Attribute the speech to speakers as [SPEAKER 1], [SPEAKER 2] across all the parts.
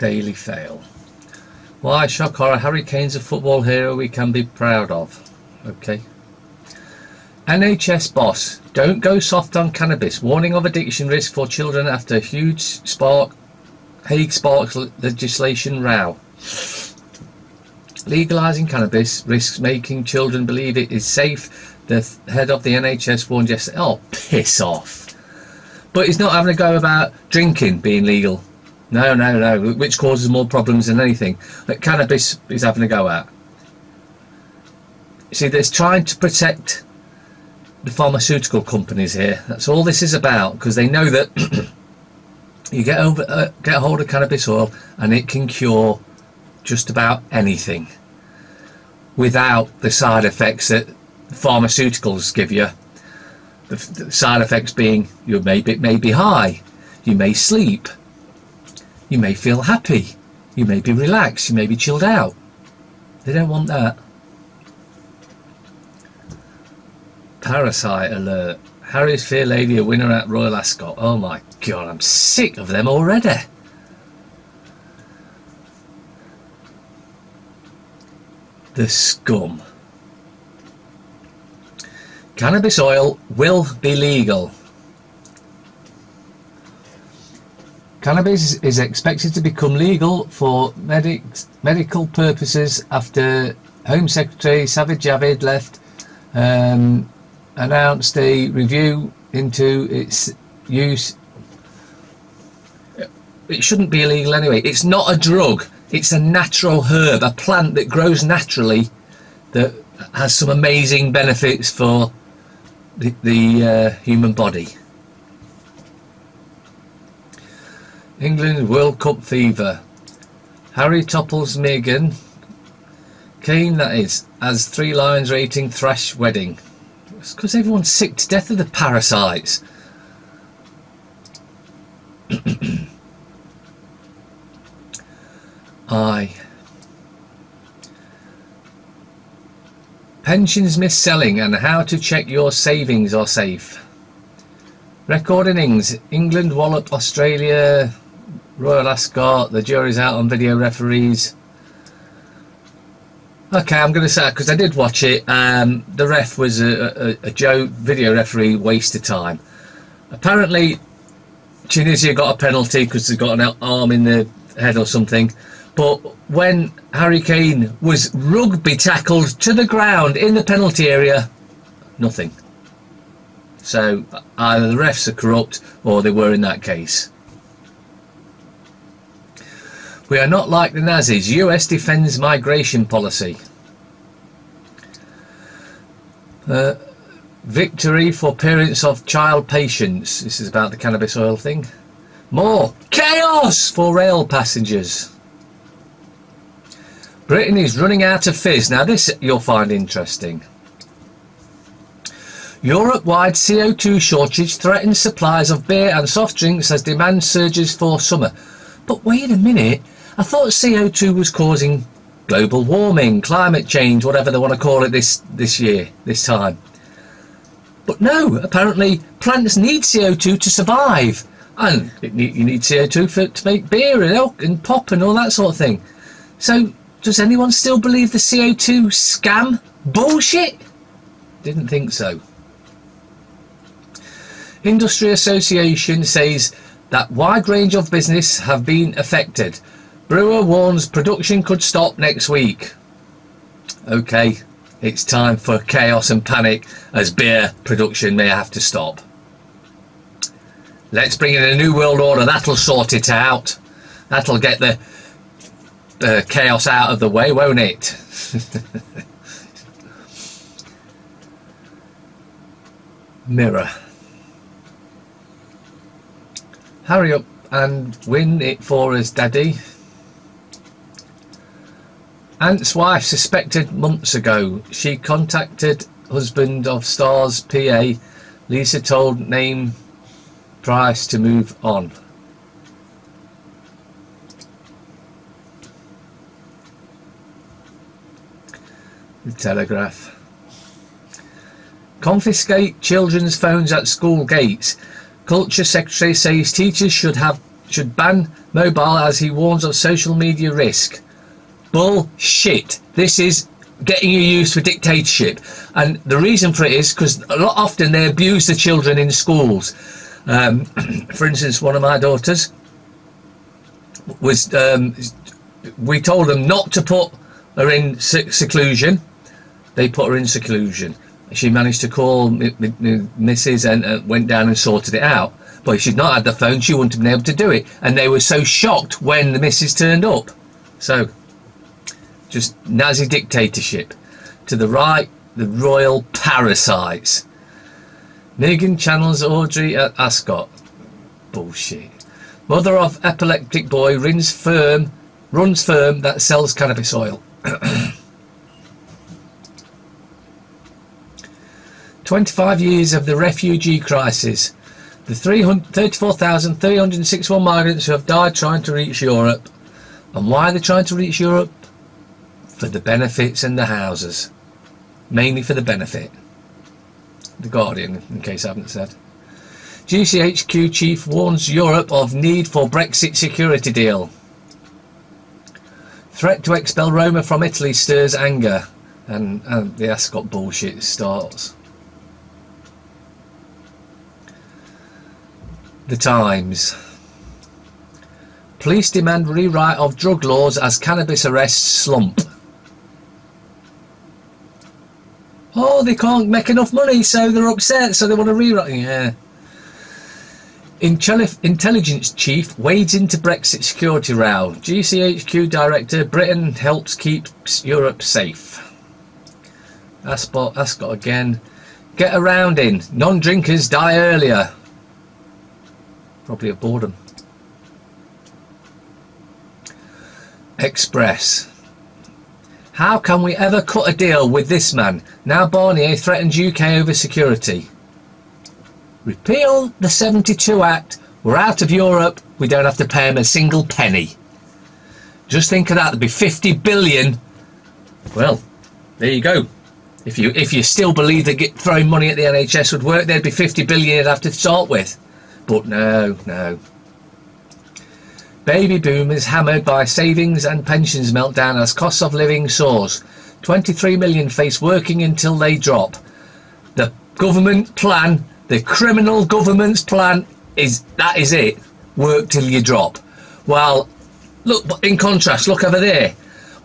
[SPEAKER 1] Daily Fail. Why, shock horror, Harry Kane's a football hero we can be proud of. Okay. NHS boss, don't go soft on cannabis. Warning of addiction risk for children after huge Hague Sparks legislation row. Legalising cannabis risks making children believe it is safe. The head of the NHS warned yesterday. Oh, piss off. But he's not having a go about drinking being legal. No, which causes more problems than anything. But cannabis is having a go at. See, there's trying to protect the pharmaceutical companies here. That's all this is about, because they know that you get a hold of cannabis oil and it can cure just about anything without the side effects that pharmaceuticals give you. The side effects being you may be high, you may sleep, you may feel happy, you may be relaxed, you may be chilled out. They don't want that. Parasite alert. Harry's Fair Lady a winner at Royal Ascot. Oh my god, I'm sick of them already. The scum. Cannabis oil will be legal. Cannabis is expected to become legal for medical purposes after Home Secretary Sajid Javid announced a review into its use. It shouldn't be illegal anyway. It's not a drug. It's a natural herb, a plant that grows naturally that has some amazing benefits for the human body. England World Cup fever. Harry topples Meghan. Kane, that is, as 3 Lions rating thrash wedding. It's because everyone's sick to death of the parasites. Aye. Pensions mis-selling and how to check your savings are safe. Record innings. England wallop Australia. Royal Ascot. The jury's out on video referees. Okay, I'm going to say, because I did watch it, the ref was a joke, video referee, waste of time. Apparently Tunisia got a penalty because they got an arm in the head or something. But when Harry Kane was rugby tackled to the ground in the penalty area, nothing. So either the refs are corrupt or they were in that case. We are not like the Nazis. US defends migration policy. Victory for parents of child patients. This is about the cannabis oil thing. More chaos for rail passengers. Britain is running out of fizz. Now this you'll find interesting. Europe-wide CO2 shortage threatens supplies of beer and soft drinks as demand surges for summer. But wait a minute, I thought CO2 was causing global warming, climate change, whatever they want to call it this time. But no, apparently plants need CO2 to survive. And you need CO2 to make beer and pop and all that sort of thing. So does anyone still believe the CO2 scam bullshit? Didn't think so. Industry Association says that wide range of business have been affected. Brewer warns production could stop next week. Okay, it's time for chaos and panic as beer production may have to stop. Let's bring in a new world order. That'll sort it out. That'll get the chaos out of the way, won't it? Mirror. Hurry up and win it for us, Daddy. Aunt's wife suspected months ago. She contacted husband of Star's PA. Lisa told name price to move on. The Telegraph. Confiscate children's phones at school gates. Culture Secretary says teachers should have should ban mobile as he warns of social media risk. Bullshit. This is getting you used for dictatorship, and the reason for it is because a lot often they abuse the children in schools. For instance, one of my daughters was we told them not to put her in seclusion. They put her in seclusion. She managed to call Mrs. and went down and sorted it out. But if she'd not had the phone, she wouldn't have been able to do it, and they were so shocked when the missus turned up. So just Nazi dictatorship. To the right, the royal parasites. Megan channels Audrey at Ascot. Bullshit. Mother of epileptic boy runs firm that sells cannabis oil. 25 years of the refugee crisis. The 34,361 migrants who have died trying to reach Europe. And why are they trying to reach Europe? For the benefits and the houses. Mainly for the benefit. The Guardian, in case I haven't said. GCHQ chief warns Europe of need for Brexit security deal. Threat to expel Roma from Italy stirs anger. And the Ascot bullshit starts. The Times. Police demand rewrite of drug laws as cannabis arrests slump. Oh, they can't make enough money, so they're upset, so they want to rewrite. Yeah. Intelligence chief wades into Brexit security row. GCHQ director, Britain helps keep Europe safe. Ascot again. Get around in. Non-drinkers die earlier. Probably of boredom. Express. How can we ever cut a deal with this man? Now Barnier threatens UK over security. Repeal the 72 Act. We're out of Europe. We don't have to pay him a single penny. Just think of that. There'd be 50 billion. Well, there you go. If you still believe that throwing money at the NHS would work, there'd be 50 billion you'd have to start with. But no. Baby boomers hammered by savings and pensions meltdown as cost of living soars. 23 million face working until they drop. The government plan, the criminal government's plan, is it. Work till you drop. Well, look, in contrast, look over there.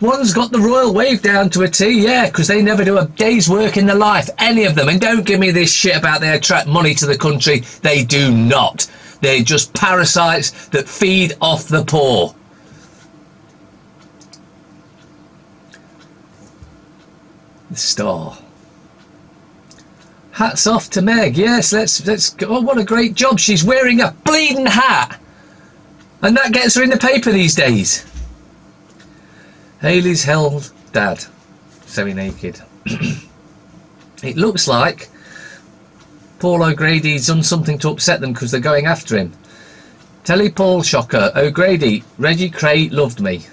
[SPEAKER 1] One's got the royal wave down to a T, yeah, because they never do a day's work in their life, any of them. And don't give me this shit about they attract money to the country. They do not. They're just parasites that feed off the poor. The Star. Hats off to Meg. Yes, let's go. Oh, what a great job. She's wearing a bleeding hat. And that gets her in the paper these days. Hayley's held dad. Semi-naked. It looks like Paul O'Grady's done something to upset them because they're going after him. Telly Paul shocker. O'Grady, Reggie Cray loved me.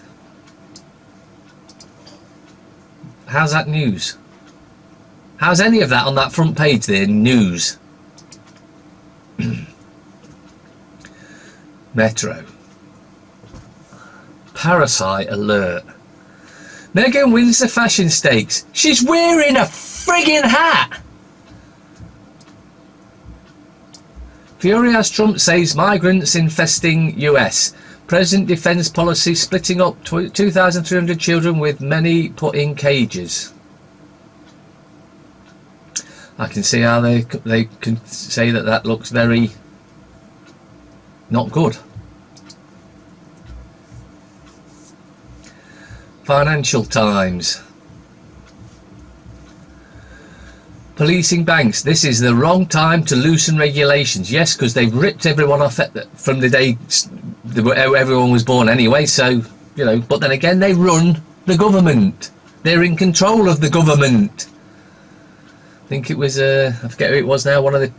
[SPEAKER 1] How's that news? How's any of that on that front page there news? Metro. Parasite alert. Meghan wins the fashion stakes. She's wearing a friggin' hat. Fury as Trump says migrants infesting US. President defends policy splitting up 2,300 children with many put in cages. I can see how they can say that looks very not good. Financial Times. Policing banks. This is the wrong time to loosen regulations. Yes, because they've ripped everyone off from the day everyone was born anyway. So, you know, but then again, they run the government. They're in control of the government. I think it was, I forget who it was now, one of the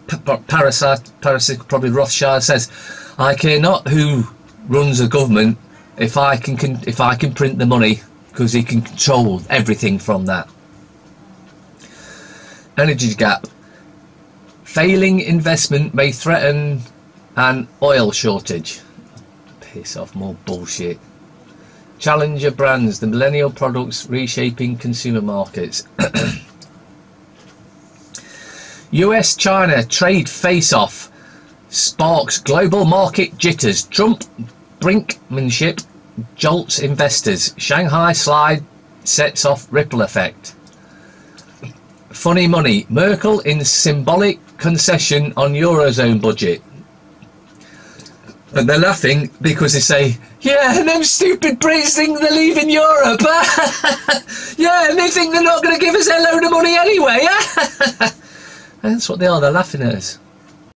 [SPEAKER 1] parasites, probably Rothschild, says, I care not who runs the government if I can print the money, because he can control everything from that. Energy gap. Failing investment may threaten an oil shortage. Piss off, more bullshit. Challenger brands, the millennial products reshaping consumer markets. US-China trade face-off sparks global market jitters. Trump brinkmanship jolts investors. Shanghai slide sets off ripple effect. Funny money. Merkel in symbolic concession on Eurozone budget. And they're laughing because they say, yeah, and them stupid Brits think they're leaving Europe. Yeah, and they think they're not going to give us a load of money anyway. That's what they are, they're laughing at us.